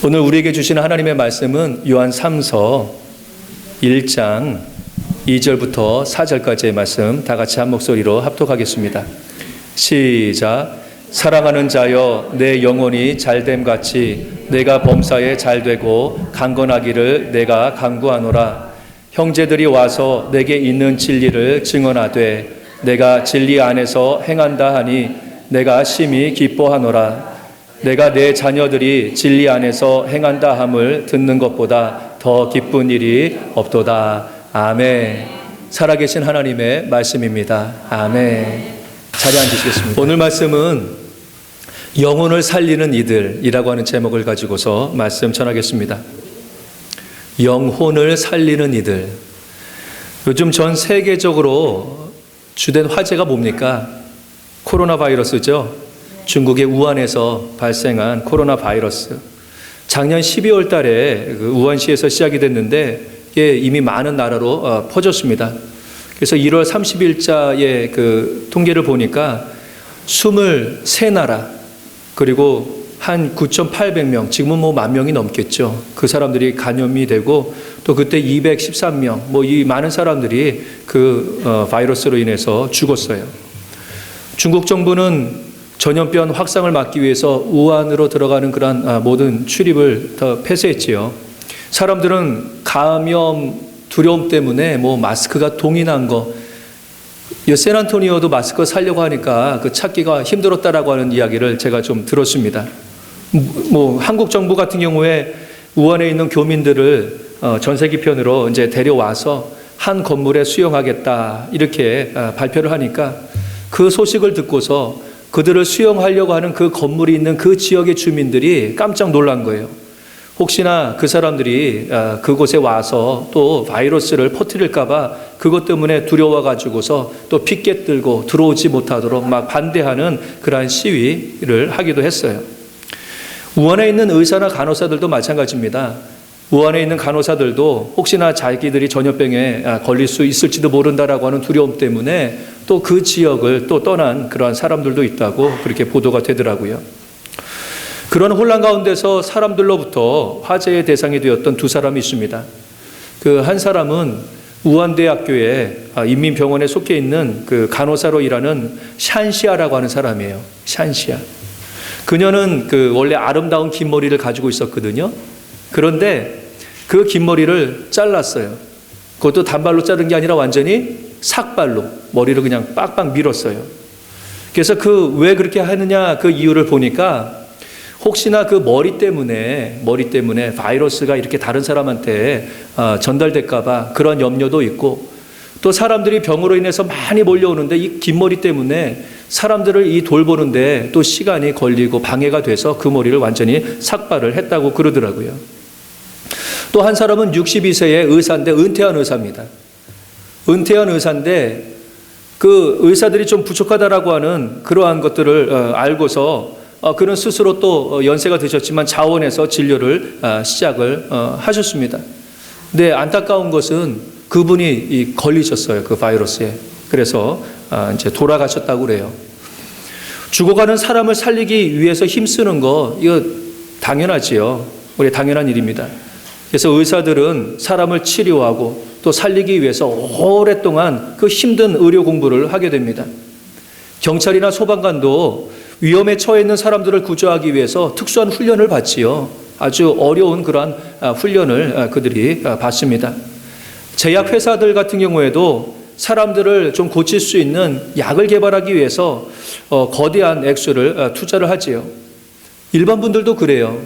오늘 우리에게 주시는 하나님의 말씀은 요한 3서 1장 2절부터 4절까지의 말씀 다 같이 한 목소리로 합독하겠습니다. 시작. 사랑하는 자여, 내 영혼이 잘됨 같이 내가 범사에 잘되고 강건하기를 내가 간구하노라. 형제들이 와서 내게 있는 진리를 증언하되 내가 진리 안에서 행한다 하니 내가 심히 기뻐하노라. 내가 내 자녀들이 진리 안에서 행한다 함을 듣는 것보다 더 기쁜 일이 없도다. 아멘. 살아계신 하나님의 말씀입니다. 아멘. 자리에 앉으시겠습니다. 오늘 말씀은 영혼을 살리는 이들이라고 하는 제목을 가지고서 말씀 전하겠습니다. 영혼을 살리는 이들. 요즘 전 세계적으로 주된 화제가 뭡니까? 코로나 바이러스죠. 중국의 우한에서 발생한 코로나 바이러스. 작년 12월 달에 그 우한시에서 시작이 됐는데 이게 이미 많은 나라로 퍼졌습니다. 그래서 1월 30일자의 그 통계를 보니까 23나라 그리고 한 9,800명, 지금은 뭐 10,000명이 넘겠죠. 그 사람들이 감염이 되고 또 그때 213명, 뭐 이 많은 사람들이 그 바이러스로 인해서 죽었어요. 중국 정부는 전염병 확산을 막기 위해서 우한으로 들어가는 그런 모든 출입을 더 폐쇄했지요. 사람들은 감염 두려움 때문에 뭐 마스크가 동인한 거, 샌안토니오도 마스크 살려고 하니까 그 찾기가 힘들었다라고 하는 이야기를 제가 좀 들었습니다. 뭐 한국 정부 같은 경우에 우한에 있는 교민들을 전세기편으로 이제 데려와서 한 건물에 수용하겠다 이렇게 발표를 하니까 그 소식을 듣고서 그들을 수용하려고 하는 그 건물이 있는 그 지역의 주민들이 깜짝 놀란 거예요. 혹시나 그 사람들이 그곳에 와서 또 바이러스를 퍼뜨릴까 봐 그것 때문에 두려워가지고서 또 피켓 들고 들어오지 못하도록 막 반대하는 그러한 시위를 하기도 했어요. 우한에 있는 의사나 간호사들도 마찬가지입니다. 우한에 있는 간호사들도 혹시나 자기들이 전염병에 걸릴 수 있을지도 모른다라고 하는 두려움 때문에 또 그 지역을 또 떠난 그러한 사람들도 있다고 그렇게 보도가 되더라고요. 그런 혼란 가운데서 사람들로부터 화제의 대상이 되었던 두 사람이 있습니다. 그 한 사람은 우한대학교의 인민병원에 속해 있는 그 간호사로 일하는 샨시아라고 하는 사람이에요. 샨시아. 그녀는 그 원래 아름다운 긴 머리를 가지고 있었거든요. 그런데 그 긴 머리를 잘랐어요. 그것도 단발로 자른 게 아니라 완전히 삭발로 머리를 그냥 빡빡 밀었어요. 그래서 그 왜 그렇게 하느냐 그 이유를 보니까 혹시나 그 머리 때문에 바이러스가 이렇게 다른 사람한테 전달될까 봐 그런 염려도 있고 또 사람들이 병으로 인해서 많이 몰려오는데 이 긴 머리 때문에 사람들을 이 돌보는데 또 시간이 걸리고 방해가 돼서 그 머리를 완전히 삭발을 했다고 그러더라고요. 또 한 사람은 62세의 의사인데 은퇴한 의사입니다. 은퇴한 의사인데 그 의사들이 좀 부족하다라고 하는 그러한 것들을 알고서 그는 스스로 또 연세가 드셨지만 자원해서 진료를 시작을 하셨습니다. 근데 안타까운 것은 그분이 걸리셨어요. 그 바이러스에. 그래서 이제 돌아가셨다고 그래요. 죽어가는 사람을 살리기 위해서 힘쓰는 거 이거 당연하지요. 우리 당연한 일입니다. 그래서 의사들은 사람을 치료하고 또 살리기 위해서 오랫동안 그 힘든 의료 공부를 하게 됩니다. 경찰이나 소방관도 위험에 처해 있는 사람들을 구조하기 위해서 특수한 훈련을 받지요. 아주 어려운 그러한 훈련을 그들이 받습니다. 제약회사들 같은 경우에도 사람들을 좀 고칠 수 있는 약을 개발하기 위해서 거대한 액수를 투자를 하지요. 일반 분들도 그래요.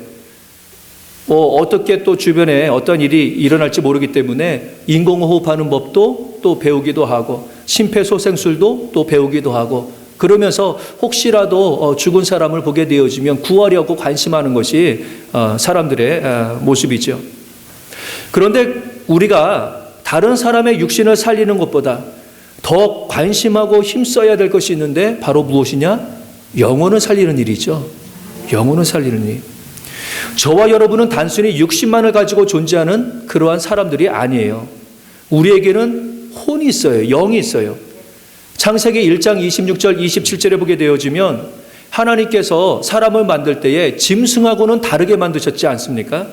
어떻게 또 주변에 어떤 일이 일어날지 모르기 때문에 인공호흡하는 법도 또 배우기도 하고 심폐소생술도 또 배우기도 하고 그러면서 혹시라도 죽은 사람을 보게 되어지면 구하려고 관심하는 것이 사람들의 모습이죠. 그런데 우리가 다른 사람의 육신을 살리는 것보다 더 관심하고 힘써야 될 것이 있는데 바로 무엇이냐? 영혼을 살리는 일이죠. 영혼을 살리는 일. 저와 여러분은 단순히 육신만을 가지고 존재하는 그러한 사람들이 아니에요. 우리에게는 혼이 있어요. 영이 있어요. 창세기 1장 26절 27절에 보게 되어지면 하나님께서 사람을 만들 때에 짐승하고는 다르게 만드셨지 않습니까?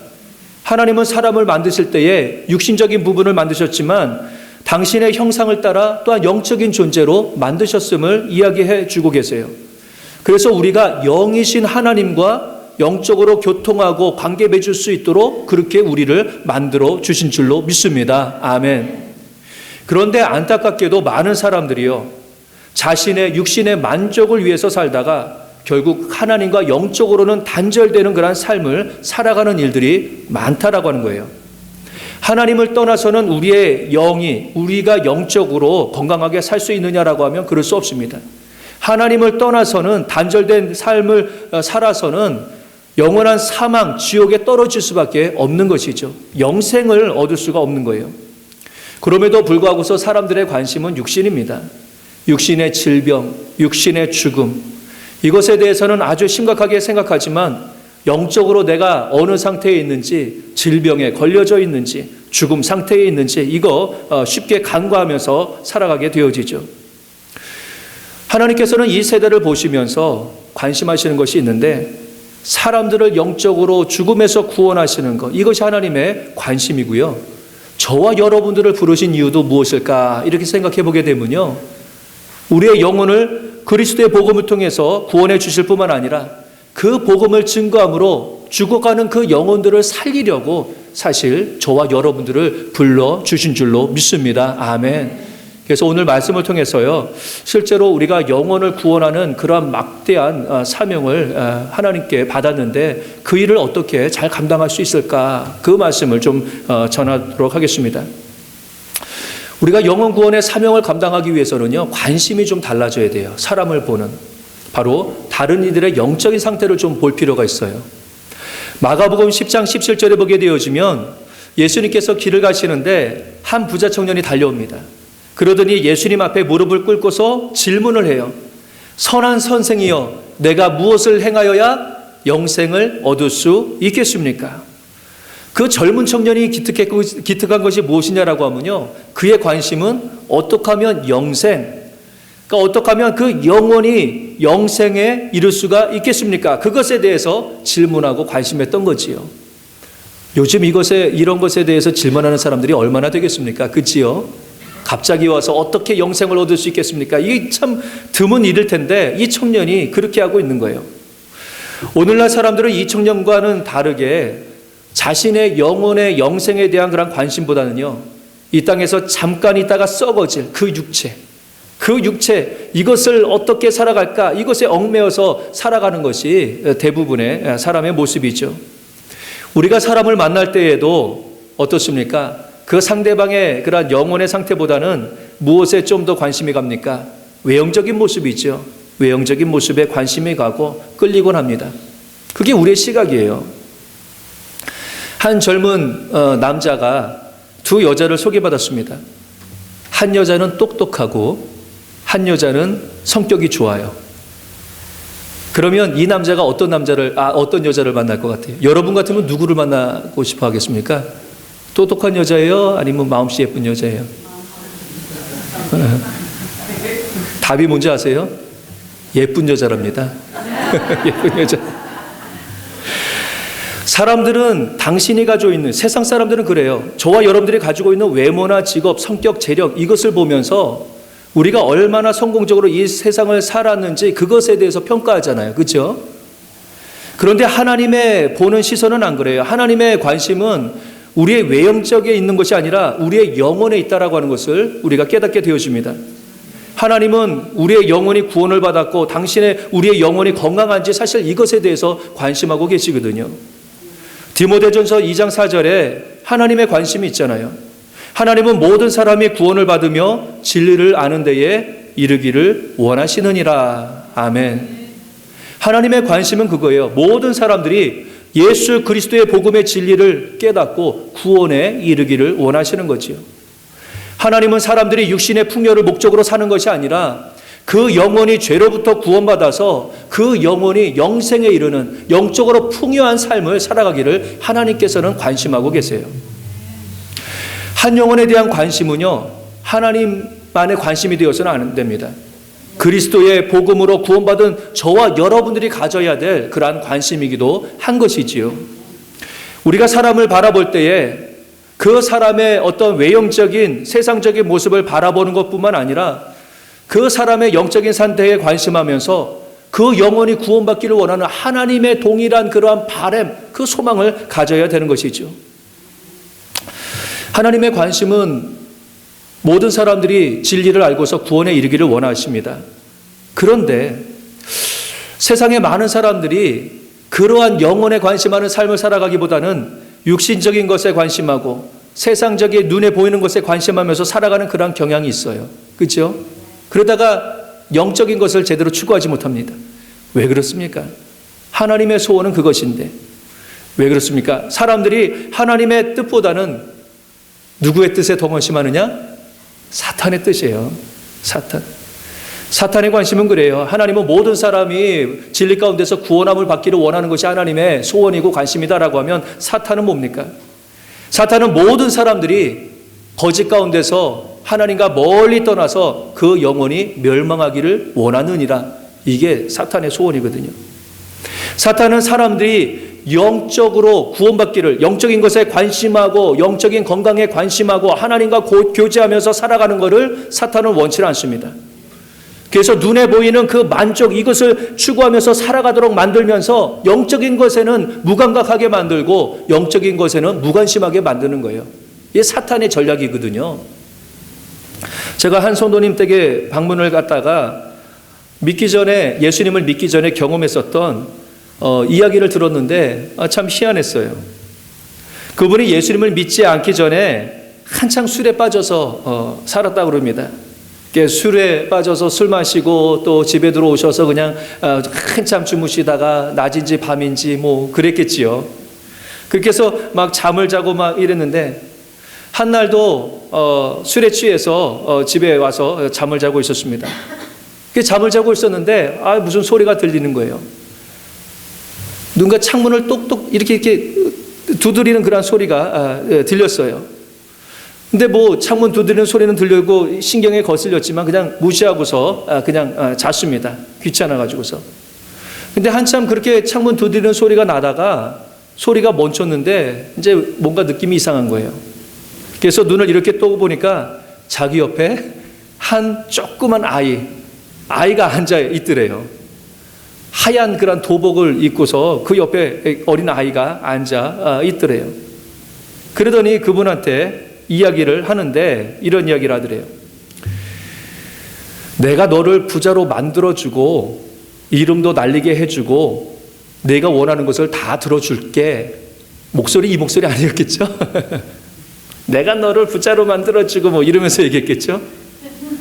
하나님은 사람을 만드실 때에 육신적인 부분을 만드셨지만 당신의 형상을 따라 또한 영적인 존재로 만드셨음을 이야기해 주고 계세요. 그래서 우리가 영이신 하나님과 영적으로 교통하고 관계 맺을 수 있도록 그렇게 우리를 만들어 주신 줄로 믿습니다. 아멘. 그런데 안타깝게도 많은 사람들이요, 자신의 육신의 만족을 위해서 살다가 결국 하나님과 영적으로는 단절되는 그런 삶을 살아가는 일들이 많다라고 하는 거예요. 하나님을 떠나서는 우리의 영이, 우리가 영적으로 건강하게 살 수 있느냐라고 하면 그럴 수 없습니다. 하나님을 떠나서는, 단절된 삶을 살아서는 영원한 사망, 지옥에 떨어질 수밖에 없는 것이죠. 영생을 얻을 수가 없는 거예요. 그럼에도 불구하고서 사람들의 관심은 육신입니다. 육신의 질병, 육신의 죽음, 이것에 대해서는 아주 심각하게 생각하지만 영적으로 내가 어느 상태에 있는지, 질병에 걸려져 있는지, 죽음 상태에 있는지 이거 쉽게 간과하면서 살아가게 되어지죠. 하나님께서는 이 세대를 보시면서 관심하시는 것이 있는데, 사람들을 영적으로 죽음에서 구원하시는 것, 이것이 하나님의 관심이고요. 저와 여러분들을 부르신 이유도 무엇일까 이렇게 생각해 보게 되면요, 우리의 영혼을 그리스도의 복음을 통해서 구원해 주실 뿐만 아니라 그 복음을 증거함으로 죽어가는 그 영혼들을 살리려고 사실 저와 여러분들을 불러주신 줄로 믿습니다. 아멘. 그래서 오늘 말씀을 통해서요, 실제로 우리가 영혼을 구원하는 그러한 막대한 사명을 하나님께 받았는데 그 일을 어떻게 잘 감당할 수 있을까, 그 말씀을 좀 전하도록 하겠습니다. 우리가 영혼 구원의 사명을 감당하기 위해서는요, 관심이 좀 달라져야 돼요. 사람을 보는, 바로 다른 이들의 영적인 상태를 좀 볼 필요가 있어요. 마가복음 10장 17절에 보게 되어지면 예수님께서 길을 가시는데 한 부자 청년이 달려옵니다. 그러더니 예수님 앞에 무릎을 꿇고서 질문을 해요. 선한 선생이여, 내가 무엇을 행하여야 영생을 얻을 수 있겠습니까? 그 젊은 청년이 기특한 것이 무엇이냐라고 하면요, 그의 관심은 어떻게 하면 영생, 그러니까 어떻게 하면 그 영혼이 영생에 이를 수가 있겠습니까? 그것에 대해서 질문하고 관심했던 거지요. 요즘 이런 것에 대해서 질문하는 사람들이 얼마나 되겠습니까? 그치요? 갑자기 와서 어떻게 영생을 얻을 수 있겠습니까? 이게 참 드문 일일 텐데 이 청년이 그렇게 하고 있는 거예요. 오늘날 사람들은 이 청년과는 다르게 자신의 영혼의 영생에 대한 그런 관심보다는요, 이 땅에서 잠깐 있다가 썩어질 그 육체, 이것을 어떻게 살아갈까, 이것에 얽매여서 살아가는 것이 대부분의 사람의 모습이죠. 우리가 사람을 만날 때에도 어떻습니까? 그 상대방의 그런 영혼의 상태보다는 무엇에 좀 더 관심이 갑니까? 외형적인 모습이죠. 외형적인 모습에 관심이 가고 끌리곤 합니다. 그게 우리의 시각이에요. 한 젊은 남자가 두 여자를 소개받았습니다. 한 여자는 똑똑하고 한 여자는 성격이 좋아요. 그러면 이 남자가 어떤 여자를 만날 것 같아요? 여러분 같으면 누구를 만나고 싶어 하겠습니까? 똑똑한 여자예요? 아니면 마음씨 예쁜 여자예요? 답이 뭔지 아세요? 예쁜 여자랍니다. 예쁜 여자. 사람들은 당신이 가지고 있는, 세상 사람들은 그래요. 저와 여러분들이 가지고 있는 외모나 직업, 성격, 재력, 이것을 보면서 우리가 얼마나 성공적으로 이 세상을 살았는지 그것에 대해서 평가하잖아요. 그렇죠? 그런데 하나님의 보는 시선은 안 그래요. 하나님의 관심은 우리의 외형적에 있는 것이 아니라 우리의 영혼에 있다라고 하는 것을 우리가 깨닫게 되어집니다. 하나님은 우리의 영혼이 구원을 받았고 우리의 영혼이 건강한지 사실 이것에 대해서 관심하고 계시거든요. 디모데전서 2장 4절에 하나님의 관심이 있잖아요. 하나님은 모든 사람이 구원을 받으며 진리를 아는 데에 이르기를 원하시느니라. 아멘. 하나님의 관심은 그거예요. 모든 사람들이 예수 그리스도의 복음의 진리를 깨닫고 구원에 이르기를 원하시는 거지요. 하나님은 사람들이 육신의 풍요를 목적으로 사는 것이 아니라 그 영혼이 죄로부터 구원받아서 그 영혼이 영생에 이르는 영적으로 풍요한 삶을 살아가기를 하나님께서는 관심하고 계세요. 한 영혼에 대한 관심은요, 하나님만의 관심이 되어서는 안 됩니다. 그리스도의 복음으로 구원받은 저와 여러분들이 가져야 될 그러한 관심이기도 한 것이지요. 우리가 사람을 바라볼 때에 그 사람의 어떤 외형적인 세상적인 모습을 바라보는 것뿐만 아니라 그 사람의 영적인 상태에 관심하면서 그 영혼이 구원받기를 원하는 하나님의 동일한 그러한 바람, 그 소망을 가져야 되는 것이죠. 하나님의 관심은 모든 사람들이 진리를 알고서 구원에 이르기를 원하십니다. 그런데 세상의 많은 사람들이 그러한 영혼에 관심하는 삶을 살아가기보다는 육신적인 것에 관심하고 세상적인 눈에 보이는 것에 관심하면서 살아가는 그런 경향이 있어요. 그렇죠? 그러다가 영적인 것을 제대로 추구하지 못합니다. 왜 그렇습니까? 하나님의 소원은 그것인데 왜 그렇습니까? 사람들이 하나님의 뜻보다는 누구의 뜻에 더 관심하느냐? 사탄의 뜻이에요. 사탄의 관심은 그래요. 하나님은 모든 사람이 진리 가운데서 구원함을 받기를 원하는 것이 하나님의 소원이고 관심이다라고 하면 사탄은 뭡니까? 사탄은 모든 사람들이 거짓 가운데서 하나님과 멀리 떠나서 그 영혼이 멸망하기를 원하느니라. 이게 사탄의 소원이거든요. 사탄은 사람들이 영적으로 구원받기를, 영적인 것에 관심하고 영적인 건강에 관심하고 하나님과 교제하면서 살아가는 것을 사탄은 원치 않습니다. 그래서 눈에 보이는 그 만족, 이것을 추구하면서 살아가도록 만들면서 영적인 것에는 무감각하게 만들고 영적인 것에는 무관심하게 만드는 거예요. 이게 사탄의 전략이거든요. 제가 한 성도님 댁에 방문을 갔다가 예수님을 믿기 전에 경험했었던 이야기를 들었는데 참 희한했어요. 그분이 예수님을 믿지 않기 전에 한창 술에 빠져서 살았다고 그럽니다. 술에 빠져서 술 마시고 또 집에 들어오셔서 그냥 한참 주무시다가 낮인지 밤인지 뭐 그랬겠지요. 그렇게 해서 막 잠을 자고 막 이랬는데 한 날도 술에 취해서 집에 와서 잠을 자고 있었습니다. 잠을 자고 있었는데 무슨 소리가 들리는 거예요. 누군가 창문을 똑똑 이렇게 두드리는 그런 소리가 들렸어요. 근데 뭐 창문 두드리는 소리는 들리고 신경에 거슬렸지만 그냥 무시하고서 그냥 잤습니다. 귀찮아가지고서. 근데 한참 그렇게 창문 두드리는 소리가 나다가 소리가 멈췄는데 이제 뭔가 느낌이 이상한 거예요. 그래서 눈을 이렇게 떠고 보니까 자기 옆에 한 조그만 아이가 앉아 있더래요. 하얀 그런 도복을 입고서 그 옆에 어린 아이가 앉아 있더래요. 그러더니 그분한테 이야기를 하는데 이런 이야기를 하더래요. 내가 너를 부자로 만들어주고 이름도 날리게 해주고 내가 원하는 것을 다 들어줄게. 이 목소리 아니었겠죠? 내가 너를 부자로 만들어주고 뭐 이러면서 얘기했겠죠?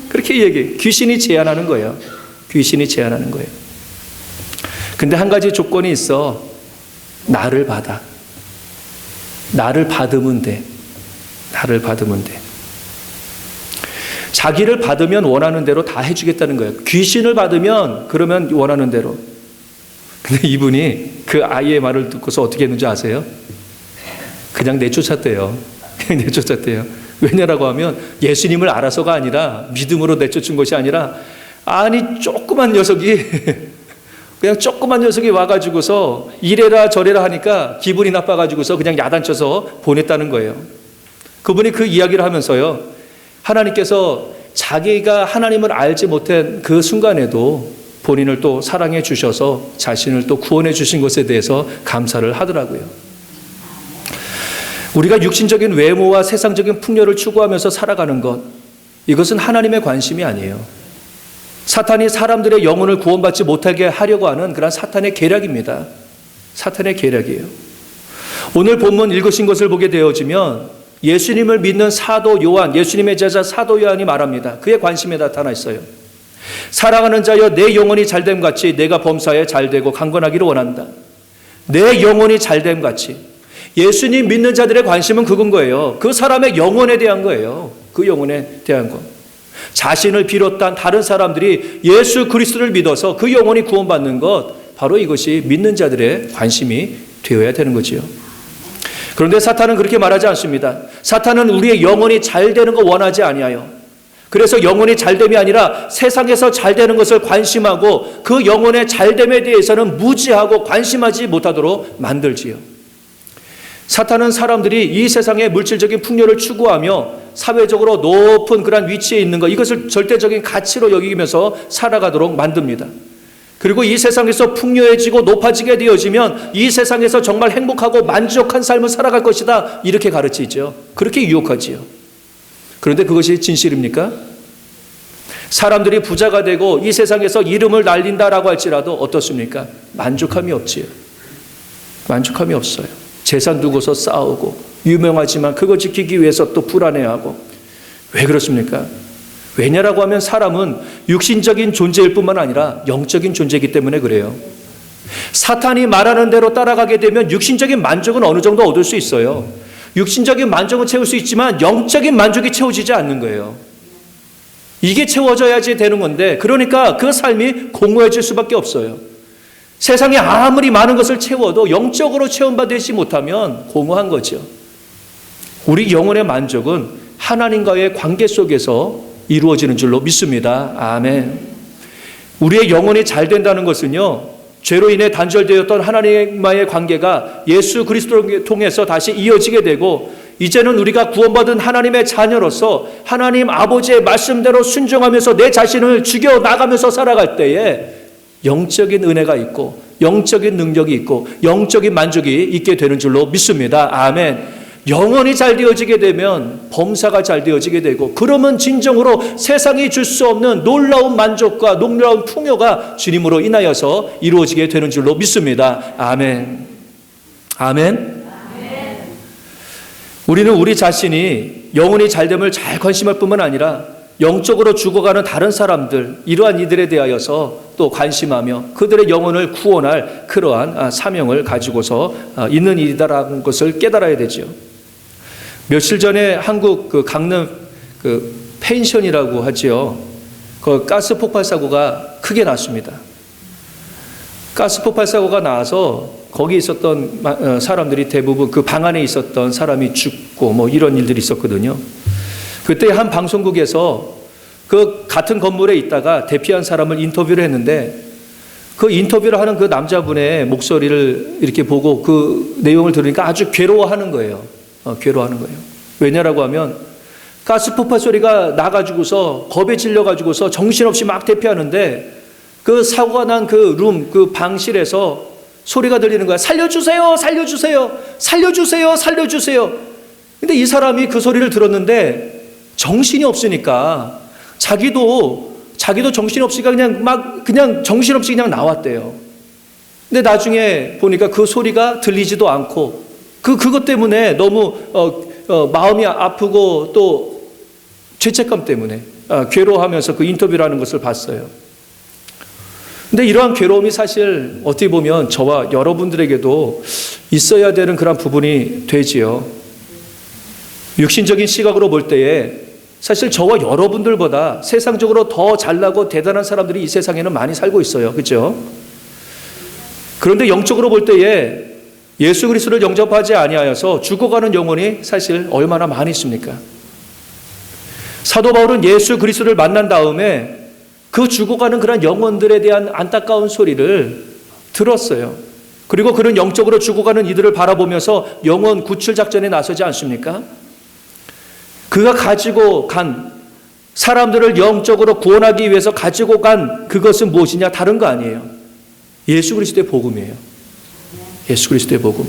그렇게 얘기해. 귀신이 제안하는 거예요. 귀신이 제안하는 거예요. 근데 한 가지 조건이 있어. 나를 받아. 나를 받으면 돼. 나를 받으면 돼. 자기를 받으면 원하는 대로 다 해주겠다는 거예요. 귀신을 받으면 그러면 원하는 대로. 근데 이분이 그 아이의 말을 듣고서 어떻게 했는지 아세요? 그냥 내쫓았대요. 그냥 내쫓았대요. 왜냐라고 하면 예수님을 알아서가 아니라 믿음으로 내쫓은 것이 아니라 조그만 녀석이 그냥 조그만 녀석이 와가지고서 이래라 저래라 하니까 기분이 나빠가지고서 그냥 야단쳐서 보냈다는 거예요. 그분이 그 이야기를 하면서요. 하나님께서 자기가 하나님을 알지 못한 그 순간에도 본인을 또 사랑해 주셔서 자신을 또 구원해 주신 것에 대해서 감사를 하더라고요. 우리가 육신적인 외모와 세상적인 풍요를 추구하면서 살아가는 것, 이것은 하나님의 관심이 아니에요. 사탄이 사람들의 영혼을 구원받지 못하게 하려고 하는 그런 사탄의 계략입니다. 사탄의 계략이에요. 오늘 본문 읽으신 것을 보게 되어지면 예수님을 믿는 사도 요한, 예수님의 제자 사도 요한이 말합니다. 그의 관심에 나타나 있어요. 사랑하는 자여 내 영혼이 잘됨 같이 내가 범사에 잘되고 강건하기를 원한다. 내 영혼이 잘됨 같이. 예수님 믿는 자들의 관심은 그건 거예요. 그 사람의 영혼에 대한 거예요. 그 영혼에 대한 것. 자신을 비롯한 다른 사람들이 예수 그리스도를 믿어서 그 영혼이 구원받는 것, 바로 이것이 믿는 자들의 관심이 되어야 되는 거지요. 그런데 사탄은 그렇게 말하지 않습니다. 사탄은 우리의 영혼이 잘 되는 거 원하지 아니하여 그래서 영혼이 잘됨이 아니라 세상에서 잘되는 것을 관심하고 그 영혼의 잘됨에 대해서는 무지하고 관심하지 못하도록 만들지요. 사탄은 사람들이 이 세상의 물질적인 풍요를 추구하며 사회적으로 높은 그런 위치에 있는 것, 이것을 절대적인 가치로 여기면서 살아가도록 만듭니다. 그리고 이 세상에서 풍요해지고 높아지게 되어지면 이 세상에서 정말 행복하고 만족한 삶을 살아갈 것이다, 이렇게 가르치죠. 그렇게 유혹하지요. 그런데 그것이 진실입니까? 사람들이 부자가 되고 이 세상에서 이름을 날린다라고 할지라도 어떻습니까? 만족함이 없지요. 만족함이 없어요. 재산 두고서 싸우고, 유명하지만 그거 지키기 위해서 또 불안해하고. 왜 그렇습니까? 왜냐라고 하면 사람은 육신적인 존재일 뿐만 아니라 영적인 존재이기 때문에 그래요. 사탄이 말하는 대로 따라가게 되면 육신적인 만족은 어느 정도 얻을 수 있어요. 육신적인 만족은 채울 수 있지만 영적인 만족이 채워지지 않는 거예요. 이게 채워져야지 되는 건데, 그러니까 그 삶이 공허해질 수밖에 없어요. 세상에 아무리 많은 것을 채워도 영적으로 체험받지 못하면 공허한 거죠. 우리 영혼의 만족은 하나님과의 관계 속에서 이루어지는 줄로 믿습니다. 아멘. 우리의 영혼이 잘 된다는 것은요, 죄로 인해 단절되었던 하나님과의 관계가 예수 그리스도를 통해서 다시 이어지게 되고, 이제는 우리가 구원받은 하나님의 자녀로서 하나님 아버지의 말씀대로 순종하면서 내 자신을 죽여나가면서 살아갈 때에 영적인 은혜가 있고 영적인 능력이 있고 영적인 만족이 있게 되는 줄로 믿습니다. 아멘. 영혼이 잘 되어지게 되면 범사가 잘 되어지게 되고, 그러면 진정으로 세상이 줄 수 없는 놀라운 만족과 놀라운 풍요가 주님으로 인하여서 이루어지게 되는 줄로 믿습니다. 아멘. 아멘. 우리는 우리 자신이 영혼이 잘됨을 잘 관심할 뿐만 아니라 영적으로 죽어가는 다른 사람들, 이러한 이들에 대하여서 또 관심하며 그들의 영혼을 구원할 그러한 사명을 가지고서 있는 일이다라는 것을 깨달아야 되죠. 며칠 전에 한국 그 강릉 그 펜션이라고 하지요. 그 가스 폭발 사고가 크게 났습니다. 가스 폭발 사고가 나서 거기 있었던 사람들이 대부분 그 방 안에 있었던 사람이 죽고 뭐 이런 일들이 있었거든요. 그때 한 방송국에서 그 같은 건물에 있다가 대피한 사람을 인터뷰를 했는데, 그 인터뷰를 하는 그 남자분의 목소리를 이렇게 보고 그 내용을 들으니까 아주 괴로워하는 거예요. 괴로워하는 거예요. 왜냐라고 하면 가스 폭발 소리가 나가지고서 겁에 질려가지고서 정신없이 막 대피하는데, 그 사고가 난 그 룸, 그 방실에서 소리가 들리는 거야. 살려주세요, 살려주세요, 살려주세요, 살려주세요. 근데 이 사람이 그 소리를 들었는데 정신이 없으니까 자기도 정신이 없으니까 그냥 정신없이 그냥 나왔대요. 근데 나중에 보니까 그 소리가 들리지도 않고 그것 때문에 너무 마음이 아프고 또 죄책감 때문에 괴로워하면서 그 인터뷰를 하는 것을 봤어요. 근데 이러한 괴로움이 사실 어떻게 보면 저와 여러분들에게도 있어야 되는 그런 부분이 되지요. 육신적인 시각으로 볼 때에 사실 저와 여러분들보다 세상적으로 더 잘나고 대단한 사람들이 이 세상에는 많이 살고 있어요. 그렇죠? 그런데 영적으로 볼 때에 예수 그리스도를 영접하지 아니하여서 죽어가는 영혼이 사실 얼마나 많이 있습니까? 사도 바울은 예수 그리스도를 만난 다음에 그 죽어가는 그런 영혼들에 대한 안타까운 소리를 들었어요. 그리고 그런 영적으로 죽어가는 이들을 바라보면서 영혼 구출 작전에 나서지 않습니까? 그가 가지고 간, 사람들을 영적으로 구원하기 위해서 가지고 간 그것은 무엇이냐? 다른 거 아니에요. 예수 그리스도의 복음이에요. 예수 그리스도의 복음.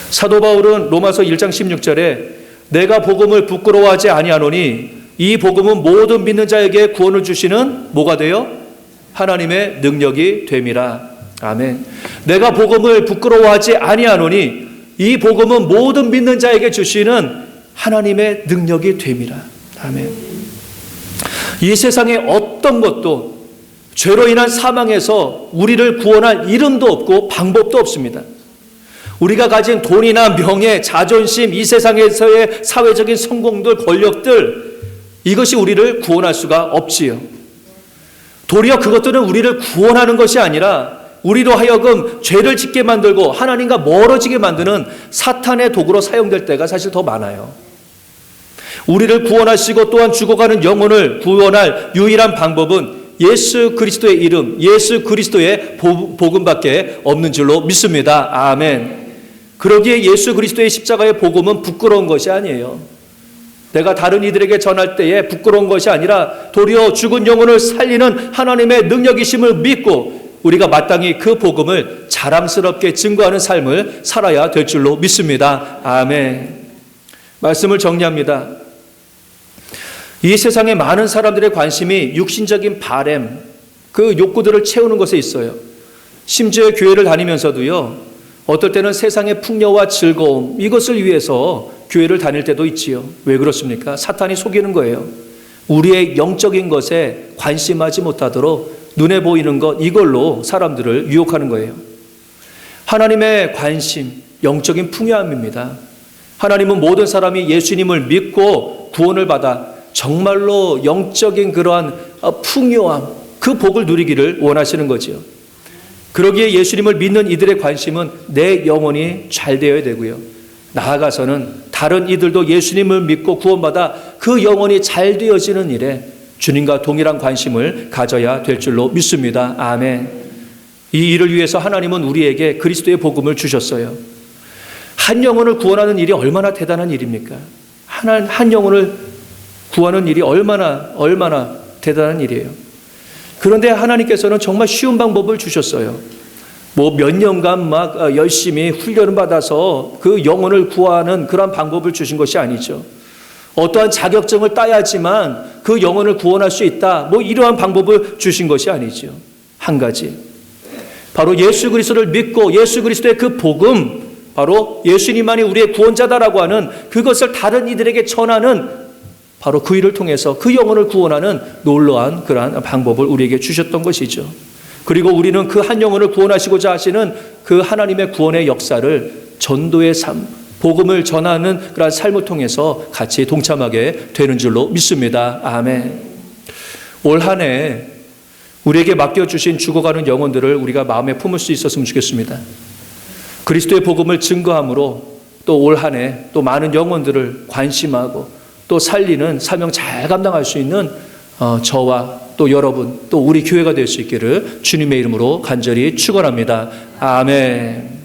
사도 바울은 로마서 1장 16절에 내가 복음을 부끄러워하지 아니하노니 이 복음은 모든 믿는 자에게 구원을 주시는 뭐가 돼요? 하나님의 능력이 됨이라. 아멘. 내가 복음을 부끄러워하지 아니하노니 이 복음은 모든 믿는 자에게 주시는 하나님의 능력이 됨이라. 아멘. 이 세상에 어떤 것도 죄로 인한 사망에서 우리를 구원할 이름도 없고 방법도 없습니다. 우리가 가진 돈이나 명예, 자존심, 이 세상에서의 사회적인 성공들, 권력들, 이것이 우리를 구원할 수가 없지요. 도리어 그것들은 우리를 구원하는 것이 아니라 우리로 하여금 죄를 짓게 만들고 하나님과 멀어지게 만드는 사탄의 도구로 사용될 때가 사실 더 많아요. 우리를 구원하시고 또한 죽어가는 영혼을 구원할 유일한 방법은 예수 그리스도의 이름, 예수 그리스도의 복음밖에 없는 줄로 믿습니다. 아멘. 그러기에 예수 그리스도의 십자가의 복음은 부끄러운 것이 아니에요. 내가 다른 이들에게 전할 때에 부끄러운 것이 아니라 도리어 죽은 영혼을 살리는 하나님의 능력이심을 믿고 우리가 마땅히 그 복음을 자랑스럽게 증거하는 삶을 살아야 될 줄로 믿습니다. 아멘. 말씀을 정리합니다. 이 세상에 많은 사람들의 관심이 육신적인 바램, 그 욕구들을 채우는 것에 있어요. 심지어 교회를 다니면서도요, 어떨 때는 세상의 풍요와 즐거움, 이것을 위해서 교회를 다닐 때도 있지요. 왜 그렇습니까? 사탄이 속이는 거예요. 우리의 영적인 것에 관심하지 못하도록 눈에 보이는 것, 이걸로 사람들을 유혹하는 거예요. 하나님의 관심, 영적인 풍요함입니다. 하나님은 모든 사람이 예수님을 믿고 구원을 받아 정말로 영적인 그러한 풍요함, 그 복을 누리기를 원하시는 거지요. 그러기에 예수님을 믿는 이들의 관심은 내 영혼이 잘 되어야 되고요. 나아가서는 다른 이들도 예수님을 믿고 구원받아 그 영혼이 잘 되어지는 일에 주님과 동일한 관심을 가져야 될 줄로 믿습니다. 아멘. 이 일을 위해서 하나님은 우리에게 그리스도의 복음을 주셨어요. 한 영혼을 구원하는 일이 얼마나 대단한 일입니까? 한 영혼을 구하는 일이 얼마나 대단한 일이에요. 그런데 하나님께서는 정말 쉬운 방법을 주셨어요. 뭐 몇 년간 막 열심히 훈련을 받아서 그 영혼을 구하는 그런 방법을 주신 것이 아니죠. 어떠한 자격증을 따야지만 그 영혼을 구원할 수 있다, 뭐 이러한 방법을 주신 것이 아니죠. 한 가지, 바로 예수 그리스도를 믿고 예수 그리스도의 그 복음, 바로 예수님만이 우리의 구원자다라고 하는 그것을 다른 이들에게 전하는, 바로 그 일을 통해서 그 영혼을 구원하는 놀라운 그러한 방법을 우리에게 주셨던 것이죠. 그리고 우리는 그 한 영혼을 구원하시고자 하시는 그 하나님의 구원의 역사를 전도의 삶, 복음을 전하는 그런 삶을 통해서 같이 동참하게 되는 줄로 믿습니다. 아멘. 올 한 해 우리에게 맡겨주신 죽어가는 영혼들을 우리가 마음에 품을 수 있었으면 좋겠습니다. 그리스도의 복음을 증거함으로 또 올 한 해 또 많은 영혼들을 관심하고 또 살리는 사명 잘 감당할 수 있는 저와 또 여러분, 또 우리 교회가 될 수 있기를 주님의 이름으로 간절히 축원합니다. 아멘.